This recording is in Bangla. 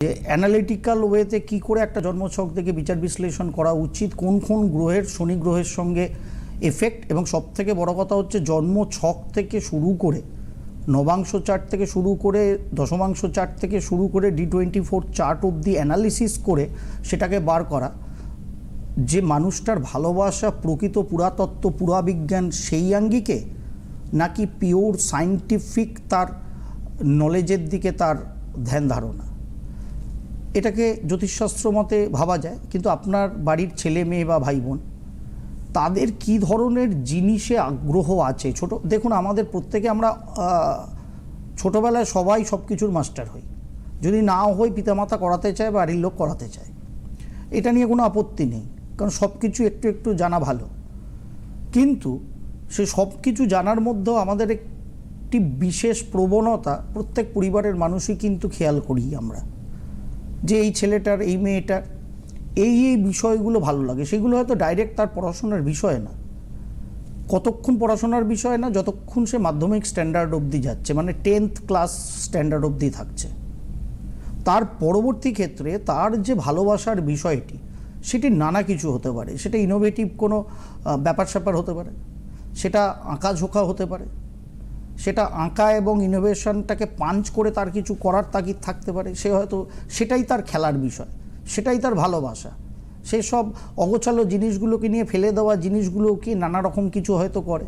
যে অ্যানালিটিক্যাল ওয়েতে কি করে একটা জন্মছক থেকে বিচার বিশ্লেষণ করা উচিত, কোন কোন গ্রহের শনি গ্রহের সঙ্গে এফেক্ট, এবং সবথেকে বড় কথা হচ্ছে জন্মছক থেকে শুরু করে নবাংশ চার্ট থেকে শুরু করে দশমাংশ চার্ট থেকে শুরু করে D24 চার্ট অবধি অ্যানালিসিস করে সেটাকে বার করা যে মানুষটার ভালোবাসা প্রকৃত পুরাতত্ত্ব পুরাবিজ্ঞান সেই আঙ্গিকে, নাকি পিওর সায়েন্টিফিক তার নলেজের দিকে তার ধ্যান ধারণা। এটাকে জ্যোতিষশাস্ত্র মতে ভাবা যায়, কিন্তু আপনার বাড়ির ছেলে মেয়ে বা ভাই বোন তাদের কী ধরনের জিনিসে আগ্রহ আছে। দেখুন, আমাদের প্রত্যেকে আমরা ছোটোবেলায় সবাই সব কিছুর মাস্টার হই, যদি নাও হই পিতামাতা করাতে চায় বা বাড়ির লোক করাতে চায়, এটা নিয়ে কোনো আপত্তি নেই, কারণ সব কিছু একটু একটু জানা ভালো। কিন্তু সে সব কিছু জানার মধ্যেও আমাদের একটি বিশেষ প্রবণতা প্রত্যেক পরিবারের মানুষই কিন্তু খেয়াল করি আমরা, যে এই ছেলেটার এই মেয়েটার এই বিষয়গুলো ভালো লাগে। সেগুলো হয়তো ডাইরেক্ট তার পড়াশোনার বিষয় না, কতক্ষণ পড়াশোনার বিষয় না, যতক্ষণ সে মাধ্যমিক স্ট্যান্ডার্ড অবধি যাচ্ছে, মানে 10th ক্লাস স্ট্যান্ডার্ড অবধি থাকছে। তার পরবর্তী ক্ষেত্রে তার যে ভালোবাসার বিষয়টি সেটি নানা কিছু হতে পারে। সেটা ইনোভেটিভ কোনো ব্যাপার স্যাপার হতে পারে, সেটা আঁকা ঝোঁকা হতে পারে, সেটা আঁকা এবং ইনোভেশনটাকে পাঞ্চ করে তার কিছু করার তাগিদ থাকতে পারে। সে হয়তো সেটাই তার খেলার বিষয়, সেটাই তার ভালোবাসা। সে সব অগোছালো জিনিসগুলোকে নিয়ে ফেলে দেওয়া জিনিসগুলোকে নানা রকম কিছু হয়তো করে।